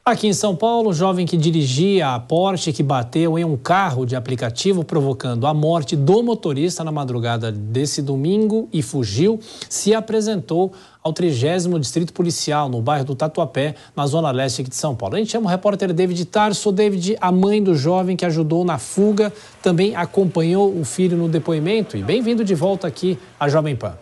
Aqui em São Paulo, o jovem que dirigia a Porsche que bateu em um carro de aplicativo, provocando a morte do motorista na madrugada desse domingo e fugiu, se apresentou ao 30º Distrito Policial, no bairro do Tatuapé, na zona leste aqui de São Paulo. A gente chama o repórter David Tarso. David, a mãe do jovem que ajudou na fuga, também acompanhou o filho no depoimento. E bem-vindo de volta aqui à Jovem Pan.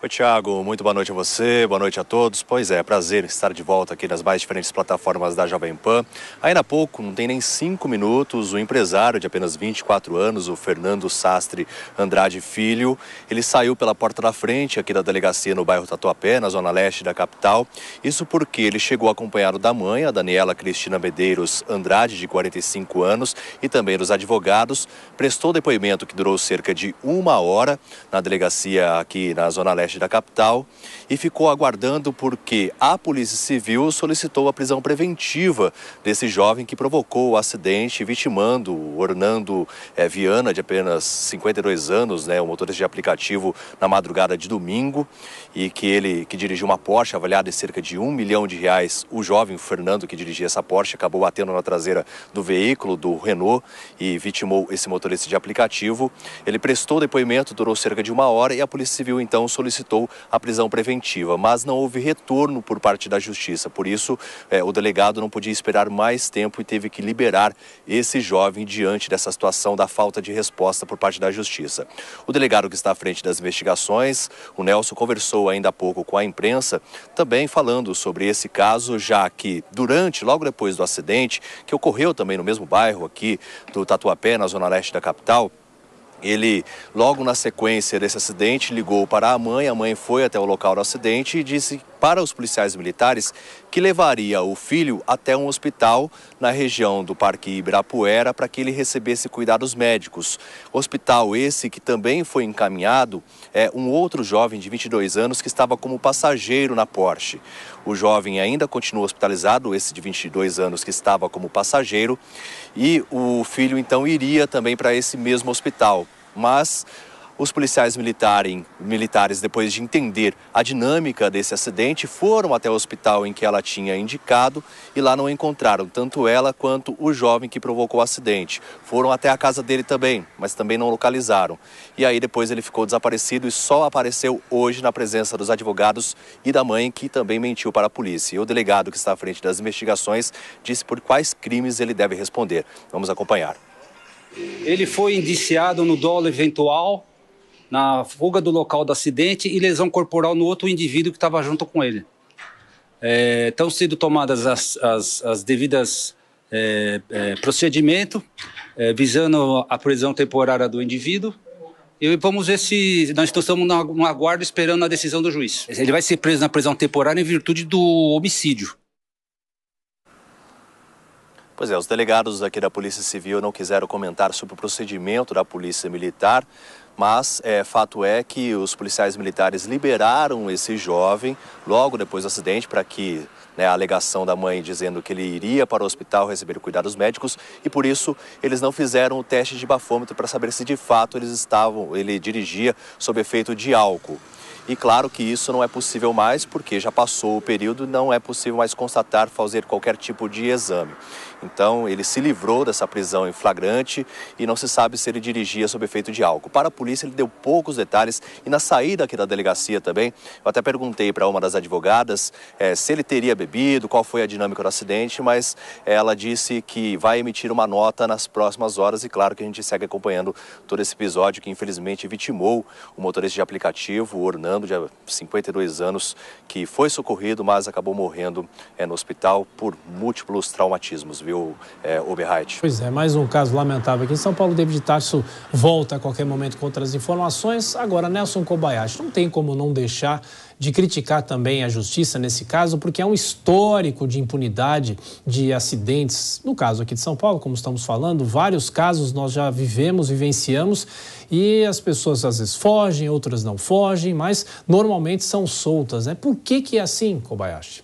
Oi, Thiago, muito boa noite a você, boa noite a todos. Pois é, prazer estar de volta aqui nas mais diferentes plataformas da Jovem Pan. Ainda há pouco, não tem nem 5 minutos, o empresário de apenas 24 anos, o Fernando Sastre Andrade Filho, ele saiu pela porta da frente aqui da delegacia no bairro Tatuapé, na zona leste da capital. Isso porque ele chegou acompanhado da mãe, a Daniela Cristina Medeiros Andrade, de 45 anos, e também dos advogados. Prestou depoimento que durou cerca de 1 hora na delegacia aqui na zona leste da capital e ficou aguardando porque a Polícia Civil solicitou a prisão preventiva desse jovem que provocou o acidente, vitimando o Ornando Viana, de apenas 52 anos, o motorista de aplicativo, na madrugada de domingo, e que dirigiu uma Porsche avaliada em cerca de R$1 milhão. O jovem, o Fernando, que dirigia essa Porsche, acabou batendo na traseira do veículo, do Renault, e vitimou esse motorista de aplicativo. Ele prestou depoimento, durou cerca de 1 hora, e a Polícia Civil então solicitou a prisão preventiva, mas não houve retorno por parte da Justiça. Por isso, o delegado não podia esperar mais tempo e teve que liberar esse jovem diante dessa situação da falta de resposta por parte da Justiça. O delegado que está à frente das investigações, o Nelson, conversou ainda há pouco com a imprensa, também falando sobre esse caso, já que logo depois do acidente, que ocorreu também no mesmo bairro aqui do Tatuapé, na zona leste da capital, ele, logo na sequência desse acidente, ligou para a mãe foi até o local do acidente e disse para os policiais militares que levaria o filho até um hospital na região do Parque Ibirapuera para que ele recebesse cuidados médicos. Hospital esse que também foi encaminhado um outro jovem de 22 anos que estava como passageiro na Porsche. O jovem ainda continua hospitalizado, esse de 22 anos que estava como passageiro, e o filho então iria também para esse mesmo hospital. Mas os policiais militares, depois de entender a dinâmica desse acidente, foram até o hospital em que ela tinha indicado e lá não encontraram tanto ela quanto o jovem que provocou o acidente. Foram até a casa dele também, mas também não localizaram. E aí depois ele ficou desaparecido e só apareceu hoje na presença dos advogados e da mãe, que também mentiu para a polícia. E o delegado que está à frente das investigações disse por quais crimes ele deve responder. Vamos acompanhar. Ele foi indiciado no dolo eventual, na fuga do local do acidente e lesão corporal no outro indivíduo que estava junto com ele. Estão sendo tomadas as devidas procedimentos, visando a prisão temporária do indivíduo. E vamos ver se nós estamos no aguardo esperando a decisão do juiz. Ele vai ser preso na prisão temporária em virtude do homicídio. Pois é, os delegados aqui da Polícia Civil não quiseram comentar sobre o procedimento da Polícia Militar, mas fato é que os policiais militares liberaram esse jovem logo depois do acidente para que a alegação da mãe dizendo que ele iria para o hospital receber cuidados médicos, e por isso eles não fizeram o teste de bafômetro para saber se de fato ele dirigia sob efeito de álcool. E claro que isso não é possível mais, porque já passou o período e não é possível mais fazer qualquer tipo de exame. Então, ele se livrou dessa prisão em flagrante e não se sabe se ele dirigia sob efeito de álcool. Para a polícia, ele deu poucos detalhes e na saída aqui da delegacia também, eu até perguntei para uma das advogadas se ele teria bebido, qual foi a dinâmica do acidente, mas ela disse que vai emitir uma nota nas próximas horas e claro que a gente segue acompanhando todo esse episódio que infelizmente vitimou o motorista de aplicativo, o Ornando, de 52 anos, que foi socorrido, mas acabou morrendo no hospital por múltiplos traumatismos, viu, Oberheit? Pois é, mais um caso lamentável aqui em São Paulo. David Tarso volta a qualquer momento com outras informações. Agora, Nelson Kobayashi, não tem como não deixar de criticar também a justiça nesse caso, porque é um histórico de impunidade de acidentes. No caso aqui de São Paulo, como estamos falando, vários casos nós já vivenciamos, e as pessoas às vezes fogem, outras não fogem, mas normalmente são soltas, né? Por que é assim, Kobayashi?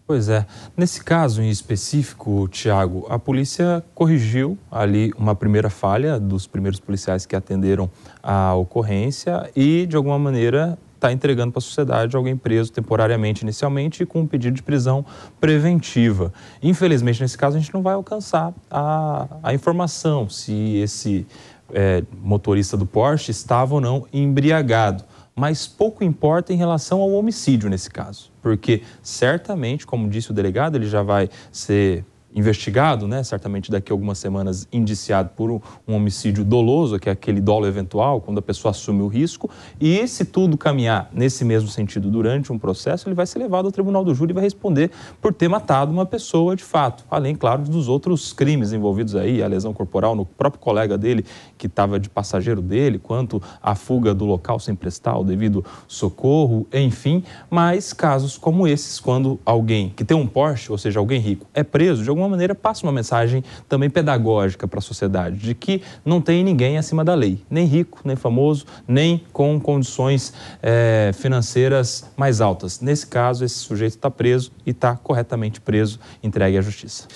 Pois é. Nesse caso em específico, Thiago, a polícia corrigiu ali uma primeira falha dos primeiros policiais que atenderam a ocorrência e, de alguma maneira, está entregando para a sociedade alguém preso temporariamente, inicialmente, e com um pedido de prisão preventiva. Infelizmente, nesse caso, a gente não vai alcançar a informação se esse motorista do Porsche estava ou não embriagado. Mas pouco importa em relação ao homicídio nesse caso, porque certamente, como disse o delegado, ele já vai ser investigado, né? Certamente daqui a algumas semanas indiciado por um homicídio doloso, que é aquele dolo eventual, quando a pessoa assume o risco, e se tudo caminhar nesse mesmo sentido durante um processo, ele vai ser levado ao tribunal do júri e vai responder por ter matado uma pessoa de fato, além, claro, dos outros crimes envolvidos aí, a lesão corporal no próprio colega dele, que estava de passageiro dele, quanto a fuga do local sem prestar o devido socorro, enfim, mas casos como esses, quando alguém que tem um Porsche, ou seja, alguém rico, é preso, de alguma maneira passa uma mensagem também pedagógica para a sociedade, de que não tem ninguém acima da lei, nem rico, nem famoso, nem com condições financeiras mais altas. Nesse caso, esse sujeito está preso e está corretamente preso, entregue à justiça.